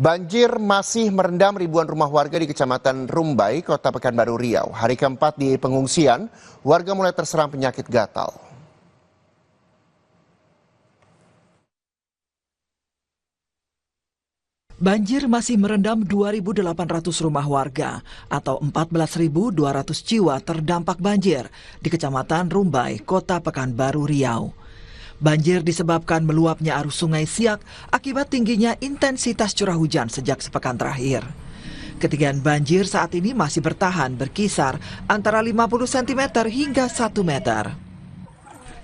Banjir masih merendam ribuan rumah warga di Kecamatan Rumbai, Kota Pekanbaru Riau. Hari keempat di pengungsian, warga mulai terserang penyakit gatal. Banjir masih merendam 2.800 rumah warga atau 14.200 jiwa terdampak banjir di Kecamatan Rumbai, Kota Pekanbaru Riau. Banjir disebabkan meluapnya arus Sungai Siak akibat tingginya intensitas curah hujan sejak sepekan terakhir. Ketinggian banjir saat ini masih bertahan berkisar antara 50 cm hingga 1 meter.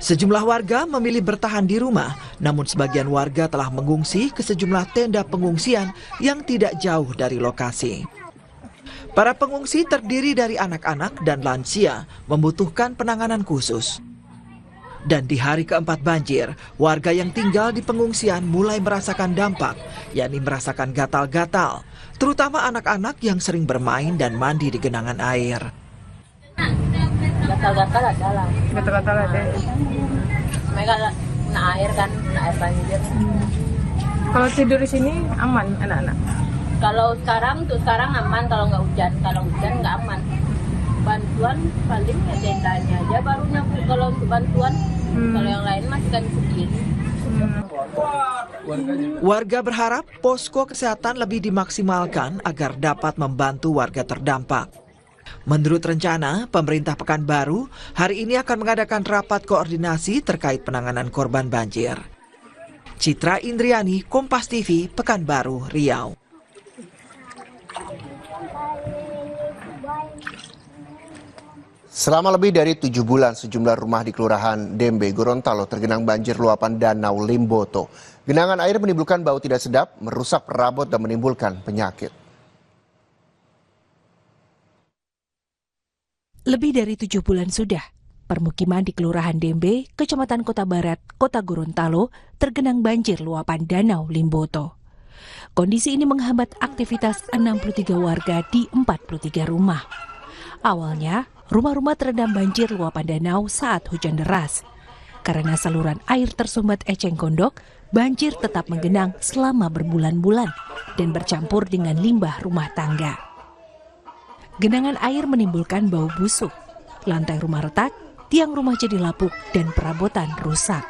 Sejumlah warga memilih bertahan di rumah, namun sebagian warga telah mengungsi ke sejumlah tenda pengungsian yang tidak jauh dari lokasi. Para pengungsi terdiri dari anak-anak dan lansia membutuhkan penanganan khusus. Dan di hari keempat banjir, warga yang tinggal di pengungsian mulai merasakan dampak, yakni merasakan gatal-gatal, terutama anak-anak yang sering bermain dan mandi di genangan air. Gatal-gatal ada lah. Gatal-gatal ada. Mereka kena air kan, kena air banjir. Kalau tidur di sini aman anak-anak? Kalau sekarang aman, kalau nggak hujan. Kalau hujan nggak aman. Bantuan paling ya tendanya aja baru nyampe kalau untuk bantuan. Kalau yang lain masih kan sendiri. Warga berharap posko kesehatan lebih dimaksimalkan agar dapat membantu warga terdampak. Menurut rencana, pemerintah Pekanbaru hari ini akan mengadakan rapat koordinasi terkait penanganan korban banjir. Citra Indriani, Kompas TV, Pekanbaru, Riau. Selama lebih dari 7 bulan, sejumlah rumah di Kelurahan Dembe, Gorontalo tergenang banjir luapan Danau Limboto. Genangan air menimbulkan bau tidak sedap, merusak perabot dan menimbulkan penyakit. Lebih dari 7 bulan sudah, permukiman di Kelurahan Dembe, Kecamatan Kota Barat, Kota Gorontalo, tergenang banjir luapan Danau Limboto. Kondisi ini menghambat aktivitas 63 warga di 43 rumah. Awalnya, rumah-rumah terendam banjir luapan danau saat hujan deras. Karena saluran air tersumbat eceng gondok, banjir tetap menggenang selama berbulan-bulan dan bercampur dengan limbah rumah tangga. Genangan air menimbulkan bau busuk, lantai rumah retak, tiang rumah jadi lapuk, dan perabotan rusak.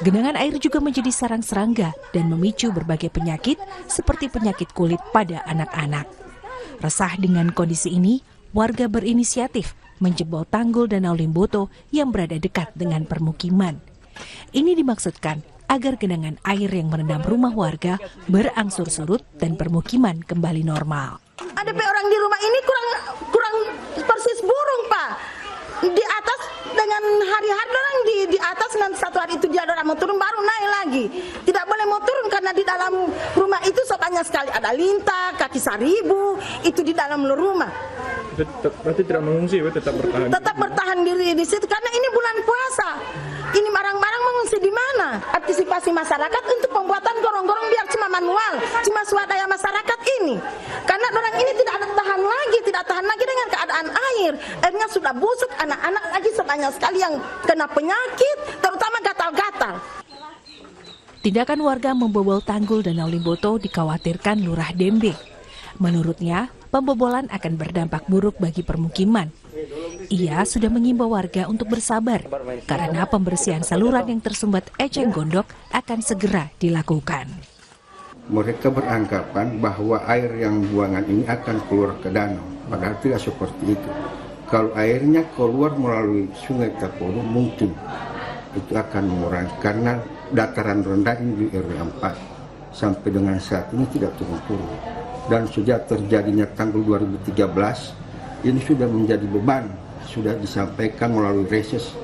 Genangan air juga menjadi sarang serangga dan memicu berbagai penyakit seperti penyakit kulit pada anak-anak. Resah dengan kondisi ini, warga berinisiatif menjebol tanggul Danau Limboto yang berada dekat dengan permukiman. Ini dimaksudkan agar genangan air yang merendam rumah warga berangsur surut dan permukiman kembali normal. Ada orang di rumah ini kurang persis burung, Pak. Di atas dengan hari-hari orang di atas, nanti satu hari itu dia orang mau turun baru naik lagi. Tidak boleh mau turun karena di dalam rumah itu banyak sekali ada lintah, kaki seribu, itu di dalam rumah. Berarti tidak mengungsi, tetap bertahan? Tetap bertahan diri di situ karena ini bulan puasa. Ini marang-marang mengungsi di mana? Antisipasi masyarakat untuk pembuatan gorong-gorong biar cuma manual, cuma swadaya masyarakat ini. Karena orang ini tidak tahan lagi dengan keadaan air. Airnya sudah busuk, anak-anak lagi sebanyak sekali yang kena penyakit, terutama gatal-gatal. Tindakan warga membobol tanggul Danau Limboto dikhawatirkan Lurah Dembe. Menurutnya, pembobolan akan berdampak buruk bagi permukiman. Ia sudah mengimbau warga untuk bersabar karena pembersihan saluran yang tersumbat eceng gondok akan segera dilakukan. Mereka beranggapan bahwa air yang buangan ini akan keluar ke danau, padahal tidak seperti itu. Kalau airnya keluar melalui Sungai Tapodo mungkin itu akan mengurangi karena dataran rendah ini di RW 4 sampai dengan saat ini tidak turun-turun. Dan sejak terjadinya tanggul 2013 ini sudah menjadi beban, sudah disampaikan melalui reses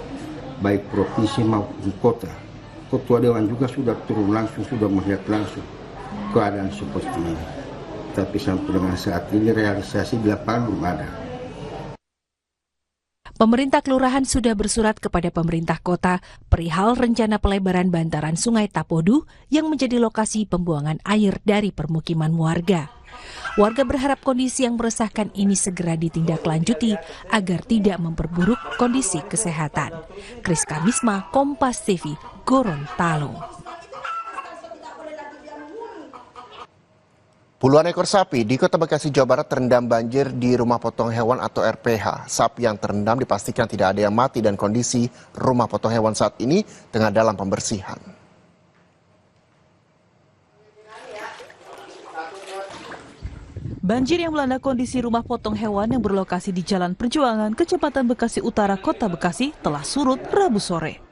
baik provinsi maupun kota. Ketua Dewan juga sudah turun langsung, sudah melihat langsung keadaan seperti ini. Tapi sampai dengan saat ini realisasi di lapangan belum ada. Pemerintah kelurahan sudah bersurat kepada pemerintah kota perihal rencana pelebaran bantaran Sungai Tapodo yang menjadi lokasi pembuangan air dari permukiman warga. Warga berharap kondisi yang meresahkan ini segera ditindaklanjuti agar tidak memperburuk kondisi kesehatan. Kriska Misma, Kompas TV, Gorontalo. Puluhan ekor sapi di Kota Bekasi, Jawa Barat terendam banjir di rumah potong hewan atau RPH. Sapi yang terendam dipastikan tidak ada yang mati dan kondisi rumah potong hewan saat ini tengah dalam pembersihan. Banjir yang melanda kondisi rumah potong hewan yang berlokasi di Jalan Perjuangan, Kecepatan Bekasi Utara, Kota Bekasi telah surut Rabu sore.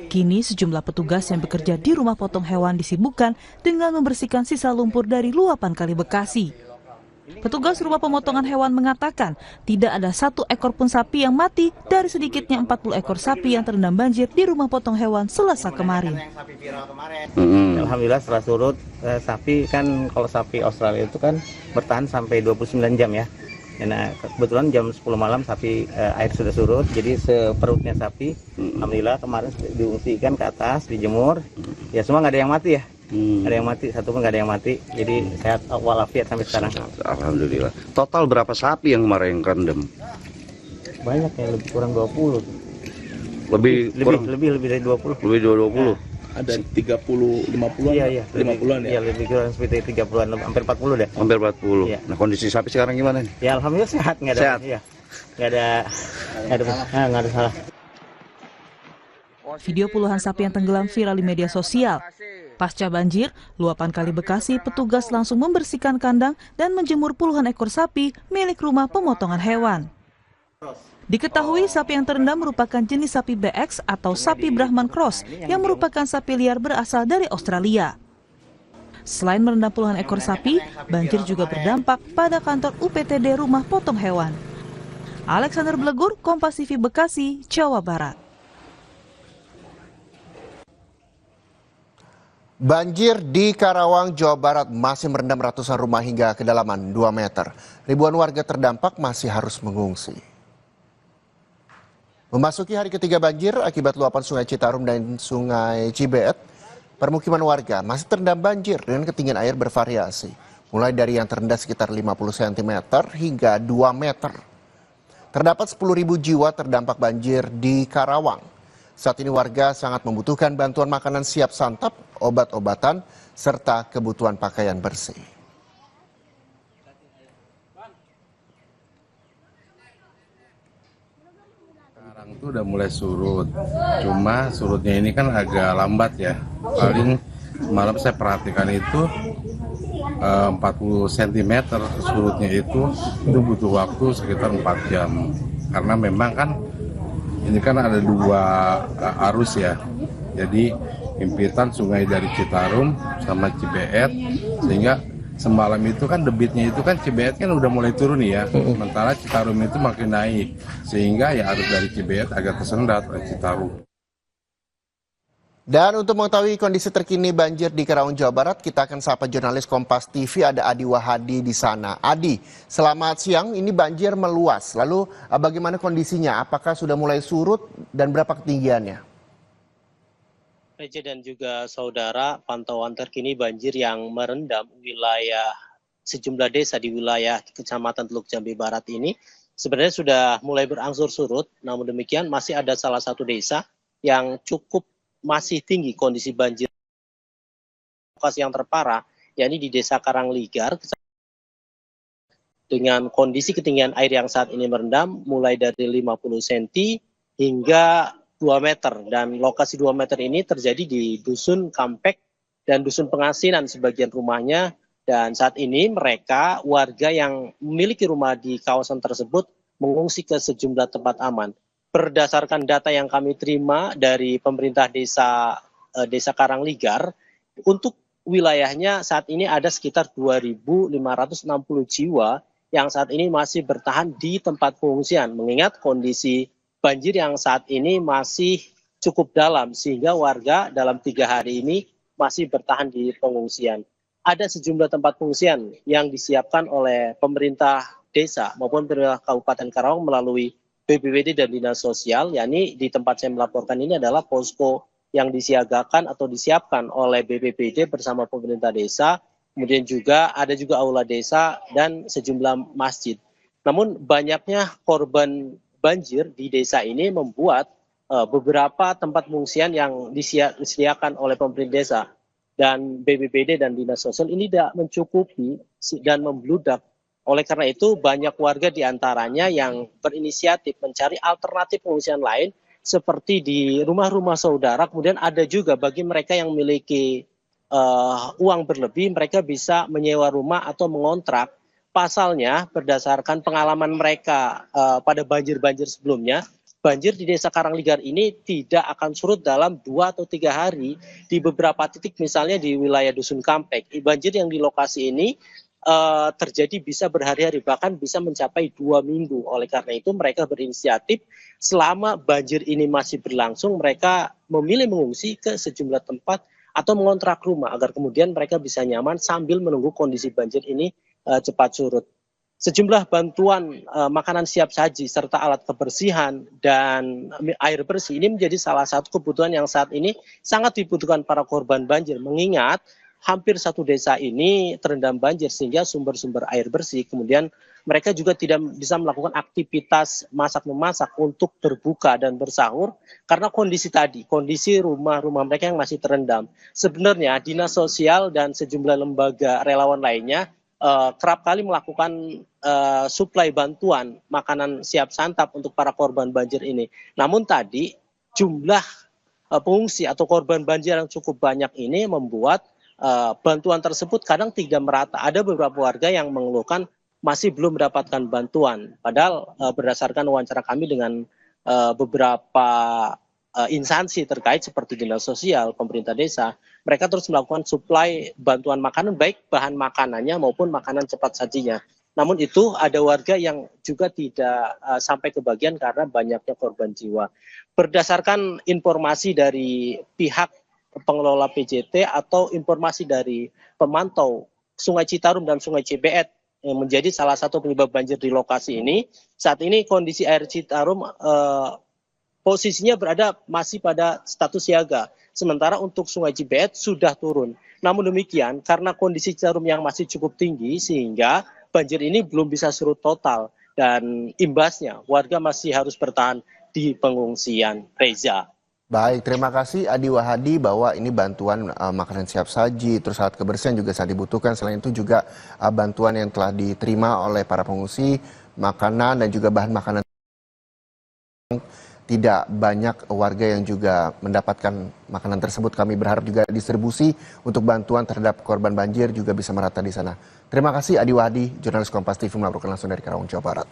Kini sejumlah petugas yang bekerja di rumah potong hewan disibukkan dengan membersihkan sisa lumpur dari luapan Kali Bekasi. Petugas rumah pemotongan hewan mengatakan tidak ada satu ekor pun sapi yang mati dari sedikitnya 40 ekor sapi yang terendam banjir di rumah potong hewan Selasa kemarin. Alhamdulillah setelah surut, sapi kan kalau sapi Australia itu kan bertahan sampai 29 jam ya. Nah, kebetulan jam 10 malam sapi air sudah surut, jadi seperutnya sapi, alhamdulillah kemarin diungsikan ke atas, dijemur, ya semua nggak ada yang mati ya, nggak ada yang mati, satu pun nggak ada yang mati, jadi sehat walafiat sampai sekarang. Alhamdulillah. Total berapa sapi yang kemarin rendam? Banyak ya, lebih kurang 20. Lebih dari 20. Lebih dari 20. Ada 30, 50-an? Iya, 50-an ya? Iya, lebih kurang seperti 30-an, hampir 40 deh. Hampir 40. Iya. Nah, kondisi sapi sekarang gimana? Ya, alhamdulillah sehat, nggak ada. Sehat? Iya. Nggak ada salah. Video puluhan sapi yang tenggelam viral di media sosial. Pasca banjir, luapan Kali Bekasi, petugas langsung membersihkan kandang dan menjemur puluhan ekor sapi milik rumah pemotongan hewan. Diketahui sapi yang terendam merupakan jenis sapi BX atau sapi Brahman Cross yang merupakan sapi liar berasal dari Australia. Selain merendam puluhan ekor sapi, banjir juga berdampak pada kantor UPTD Rumah Potong Hewan. Alexander Blegur, Kompas TV Bekasi, Jawa Barat. Banjir di Karawang, Jawa Barat masih merendam ratusan rumah hingga kedalaman 2 meter. Ribuan warga terdampak masih harus mengungsi. Memasuki hari ketiga banjir akibat luapan Sungai Citarum dan Sungai Cibeet, permukiman warga masih terendam banjir dengan ketinggian air bervariasi, mulai dari yang terendah sekitar 50 cm hingga 2 meter. Terdapat 10.000 jiwa terdampak banjir di Karawang. Saat ini warga sangat membutuhkan bantuan makanan siap santap, obat-obatan, serta kebutuhan pakaian bersih. Sekarang tuh udah mulai surut, cuma surutnya ini kan agak lambat ya. Paling malam saya perhatikan itu 40 cm surutnya itu butuh waktu sekitar 4 jam. Karena memang kan ini kan ada 2 arus ya, jadi impitan sungai dari Citarum sama Cibeet, sehingga semalam itu kan debitnya itu kan Cibeet kan udah mulai turun ya, sementara Citarum itu makin naik, sehingga ya arus dari Cibeet agak tersendat oleh Citarum. Dan untuk mengetahui kondisi terkini banjir di Karawang, Jawa Barat, kita akan sapa jurnalis Kompas TV, ada Adi Wahadi di sana. Adi, selamat siang, ini banjir meluas, lalu bagaimana kondisinya? Apakah sudah mulai surut dan berapa ketinggiannya? Reja dan juga saudara, pantauan terkini banjir yang merendam wilayah sejumlah desa di wilayah Kecamatan Teluk Jambe Barat ini sebenarnya sudah mulai berangsur surut, namun demikian masih ada salah satu desa yang cukup masih tinggi kondisi banjir. Lokasi yang terparah, yakni di Desa Karangligar, dengan kondisi ketinggian air yang saat ini merendam mulai dari 50 cm hingga 2 meter. Dan lokasi 2 meter ini terjadi di Dusun Kampek dan Dusun Pengasinan sebagian rumahnya. Dan saat ini mereka, warga yang memiliki rumah di kawasan tersebut, mengungsi ke sejumlah tempat aman. Berdasarkan data yang kami terima dari pemerintah Desa Karangligar, untuk wilayahnya saat ini ada sekitar 2.560 jiwa yang saat ini masih bertahan di tempat pengungsian, mengingat kondisi banjir yang saat ini masih cukup dalam, sehingga warga dalam 3 hari ini masih bertahan di pengungsian. Ada sejumlah tempat pengungsian yang disiapkan oleh pemerintah desa maupun pemerintah Kabupaten Karawang melalui BPBD dan Dinas Sosial, yakni di tempat saya melaporkan ini adalah posko yang disiagakan atau disiapkan oleh BPBD bersama pemerintah desa, kemudian juga ada juga aula desa dan sejumlah masjid. Namun banyaknya korban banjir di desa ini membuat beberapa tempat pengungsian yang disediakan oleh pemerintah desa dan BPBD dan Dinas Sosial ini tidak mencukupi dan membludak. Oleh karena itu banyak warga diantaranya yang berinisiatif mencari alternatif pengungsian lain seperti di rumah-rumah saudara. Kemudian ada juga bagi mereka yang memiliki uang berlebih, mereka bisa menyewa rumah atau mengontrak. Pasalnya berdasarkan pengalaman mereka pada banjir-banjir sebelumnya, banjir di Desa Karangligar ini tidak akan surut dalam 2 atau 3 hari. Di beberapa titik misalnya di wilayah Dusun Kampek, banjir yang di lokasi ini terjadi bisa berhari-hari, bahkan bisa mencapai 2 minggu. Oleh karena itu mereka berinisiatif selama banjir ini masih berlangsung, mereka memilih mengungsi ke sejumlah tempat atau mengontrak rumah agar kemudian mereka bisa nyaman sambil menunggu kondisi banjir ini cepat surut. Sejumlah bantuan makanan siap saji serta alat kebersihan dan air bersih ini menjadi salah satu kebutuhan yang saat ini sangat dibutuhkan para korban banjir, mengingat hampir satu desa ini terendam banjir sehingga sumber-sumber air bersih, kemudian mereka juga tidak bisa melakukan aktivitas masak-memasak untuk berbuka dan bersahur karena kondisi rumah-rumah mereka yang masih terendam. Sebenarnya Dinas Sosial dan sejumlah lembaga relawan lainnya kerap kali melakukan suplai bantuan makanan siap santap untuk para korban banjir ini. Namun tadi jumlah pengungsi atau korban banjir yang cukup banyak ini membuat bantuan tersebut kadang tidak merata. Ada beberapa warga yang mengeluhkan masih belum mendapatkan bantuan. Padahal berdasarkan wawancara kami dengan beberapa instansi terkait seperti Dinas Sosial, pemerintah desa, mereka terus melakukan suplai bantuan makanan, baik bahan makanannya maupun makanan cepat sajinya. Namun itu ada warga yang juga tidak sampai kebagian karena banyaknya korban jiwa. Berdasarkan informasi dari pihak pengelola PJT atau informasi dari pemantau Sungai Citarum dan Sungai Cibeet yang menjadi salah satu penyebab banjir di lokasi ini, saat ini kondisi air Citarum posisinya berada masih pada status siaga, sementara untuk Sungai Cibeet sudah turun. Namun demikian, karena kondisi Citarum yang masih cukup tinggi sehingga banjir ini belum bisa surut total, dan imbasnya warga masih harus bertahan di pengungsian. Reza. Baik, terima kasih Adi Wahadi bahwa ini bantuan makanan siap saji, terus alat kebersihan juga sangat dibutuhkan. Selain itu juga bantuan yang telah diterima oleh para pengungsi, makanan dan juga bahan makanan. Tidak banyak warga yang juga mendapatkan makanan tersebut. Kami berharap juga distribusi untuk bantuan terhadap korban banjir juga bisa merata di sana. Terima kasih Adi Wahadi, jurnalis Kompas TV melaporkan langsung dari Karawang, Jawa Barat.